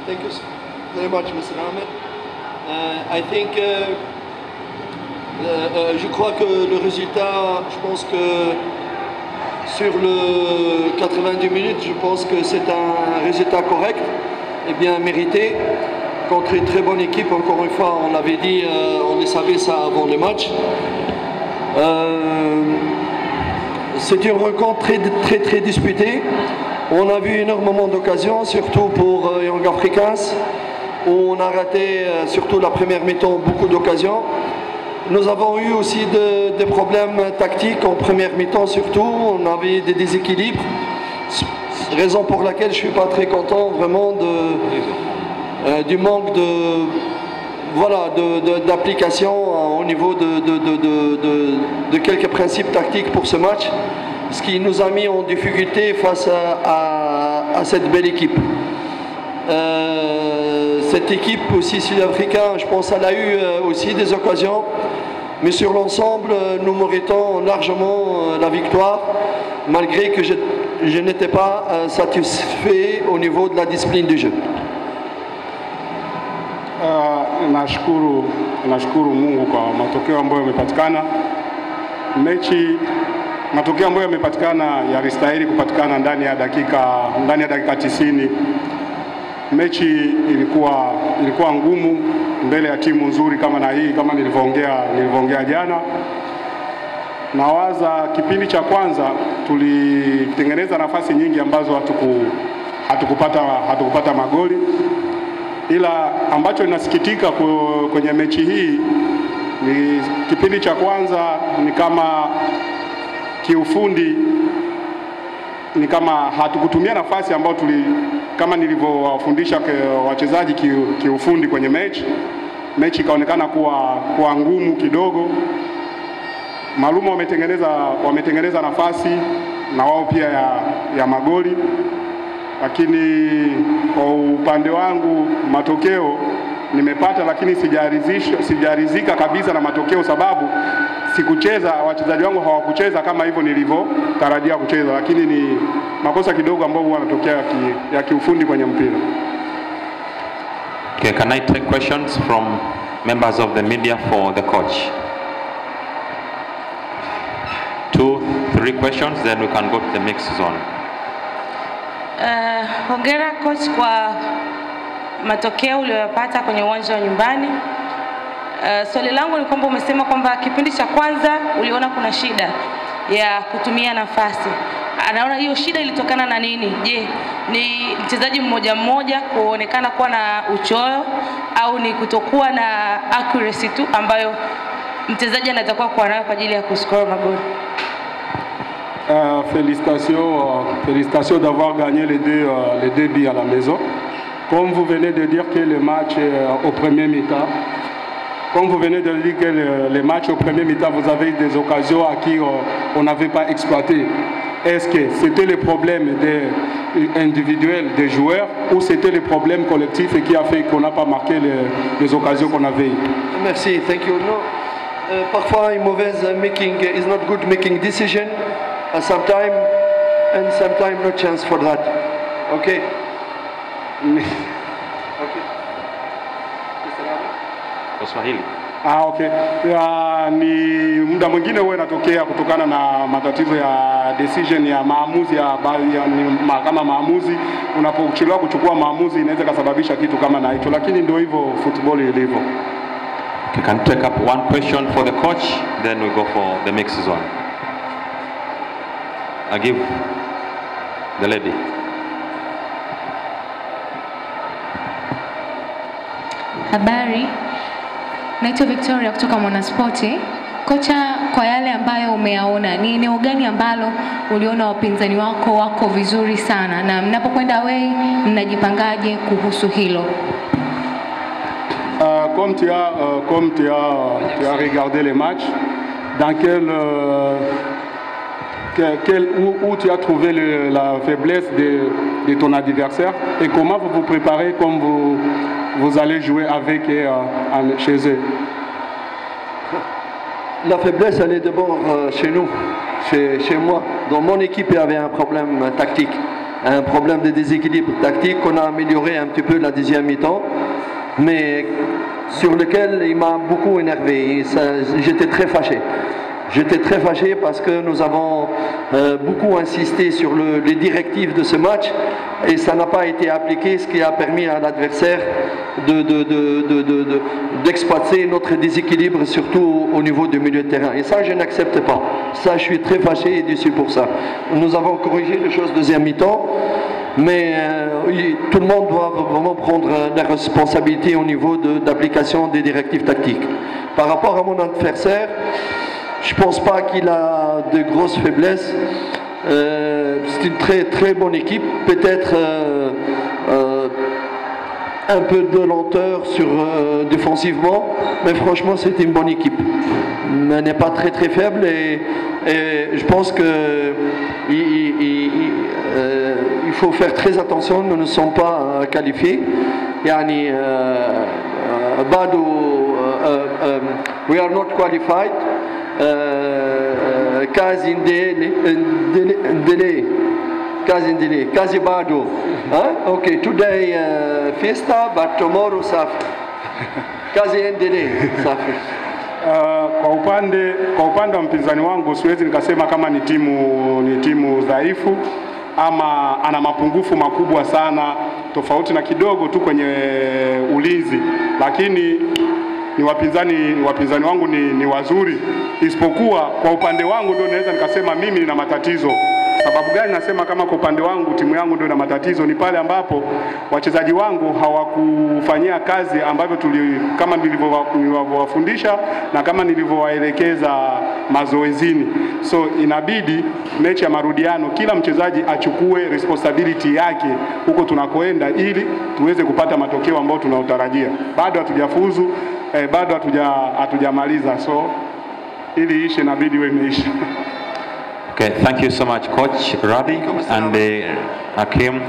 Thank you very much, Mr. Ahmed. I think, je crois que le résultat, je pense que sur le 90 minutes, je pense que c'est un résultat correct et bien mérité contre une très bonne équipe. Encore une fois, on l'avait dit, on le savait ça avant le match. C'est une rencontre très disputée. On a vu énormément d'occasions, surtout pour Young Africans, où on a raté, surtout la première mi-temps, beaucoup d'occasions. Nous avons eu aussi des problèmes tactiques en première mi-temps, surtout. On avait des déséquilibres, raison pour laquelle je ne suis pas très content vraiment du manque d'application au niveau de quelques principes tactiques pour ce match, ce qui nous a mis en difficulté face à cette belle équipe. Cette équipe aussi sud-africaine, je pense qu'elle a eu aussi des occasions, mais sur l'ensemble, nous méritons largement la victoire, malgré que je n'étais pas satisfait au niveau de la discipline du jeu. Nashukuru Mungu kwa matokeo ambayo yamepatikana. Matokeo ambayo yamepatikana yalistahili kupatikana ndani ya dakika 90. Mechi ilikuwa ngumu mbele ya timu nzuri kama na hii, kama nilivyoongea jana. Nawaza kipindi cha kwanza tulitengeneza nafasi nyingi ambazo hatukupata magoli, ila ambacho ninasikitika kwenye mechi hii ni kipindi cha kwanza ni kama kiufundi ni kama hatukutumia nafasi ambayo kama nilivyowafundisha wachezaji kiufundi kwenye mechi ikaonekana kuwa ngumu kidogo. Malumo wametengeneza nafasi na wao pia ya magoli, lakini kwa upande wangu matokeo nimepata, lakini sijaridhika kabisa na matokeo, sababu sikucheza, wachezaji wangu hawakucheza kama hivyo nilivyotarajia kucheza, lakini ni makosa kidogo ambayo yanatokea ya kiufundi kwenye mpira. Okay, can I take questions from members of the media for the coach? 2, 3 questions, then we can go to the mixed zone. Hongera coach kwa matokeo uliyopata kwenye uwanja wa nyumbani. Swali langu ni kwamba umesema kwamba kipindi cha kwanza uliona kuna shida ya kutumia nafasi. Anaona hiyo shida ilitokana na nini? Je, ni mchezaji mmoja kuonekana kuwa na uchoyo au ni kutokuwa na accuracy tu ambayo mchezaji anatakiwa kuwa nayo kwa ajili ya kuscore magoli? Félicitations d'avoir gagné les deux billes à la maison. Comme vous venez de dire que le match au premier mi-temps, les matchs au premier mi-temps, vous avez des occasions à qui on n'avait pas exploité. Est-ce que c'était le problème individuel des joueurs ou c'était le problème collectif et qui a fait qu'on n'a pas marqué les occasions qu'on avait? Merci, thank you. No, parfois une mauvaise making is not good making decision. Sometimes no chance for that. Okay. Kwa Swahili. Okay. Ni muda mwingine huwa inatokea kutokana na matatizo ya decision ya maamuzi kama maamuzi, unapochelewa kuchukua maamuzi inaweza kusababisha kitu kama na hicho, lakini ndio hivyo football ilivyo. You can take up one question for the coach, then we go for the mixed zone. I give the lady. Habari, naitwa Victoria kutoka Mwanaspoti. Kocha, kwa yale ambayo umeyaona, ni eneo gani ambalo uliona wapinzani wako vizuri sana, na mnapokwenda away mnajipangaje kuhusu hilo? Comme tu as regardé les matchs, dans où tu as trouvé la faiblesse de ton adversaire et comment vous vous préparez comme vous allez jouer avec chez eux? La faiblesse, elle est d'abord chez nous, chez moi. Dans mon équipe, il y avait un problème tactique. un problème de déséquilibre tactique qu'on a amélioré un petit peu la deuxième mi-temps, mais sur lequel il m'a beaucoup énervé. J'étais très fâché. J'étais très fâché parce que nous avons beaucoup insisté sur les directives de ce match et ça n'a pas été appliqué, ce qui a permis à l'adversaire d'exploiter notre déséquilibre, surtout au niveau du milieu de terrain. Et ça, je n'accepte pas. Ça, je suis très fâché et déçu pour ça. Nous avons corrigé les choses deuxième mi-temps, mais tout le monde doit vraiment prendre la responsabilité au niveau d'application des directives tactiques. Par rapport à mon adversaire, je ne pense pas qu'il a de grosses faiblesses. C'est une très très bonne équipe. Peut-être un peu de lenteur défensivement, mais franchement c'est une bonne équipe. Elle n'est pas très très faible et je pense que il faut faire très attention. Nous ne sommes pas qualifiés. Yani, we are not qualified. Kazi bado. Okay, today fiesta, but tomorrow safi. Kazi endelee safi. Kwa upande wa mpinzani wangu siwezi nikasema kama ni timu dhaifu ama ana mapungufu makubwa sana, tofauti na kidogo tu kwenye ulinzi, lakini ni wapinzani wangu ni wazuri, isipokuwa kwa upande wangu ndio naweza nikasema mimi nina matatizo. Sababu gani nasema kama kwa upande wangu timu yangu ndio ina matatizo? Ni pale ambapo wachezaji wangu hawakufanyia kazi ambavyo kama nilivyowafundisha na kama nilivyowaelekeza mazoezini. So inabidi mechi ya marudiano kila mchezaji achukue responsibility yake huko tunakoenda, ili tuweze kupata matokeo ambayo tunayotarajia. Bado hatujafuzu, bado hatujamaliza, so ili ishe inabidi iwe imeisha. Okay, thank you so much, Coach Rabi and Hakim.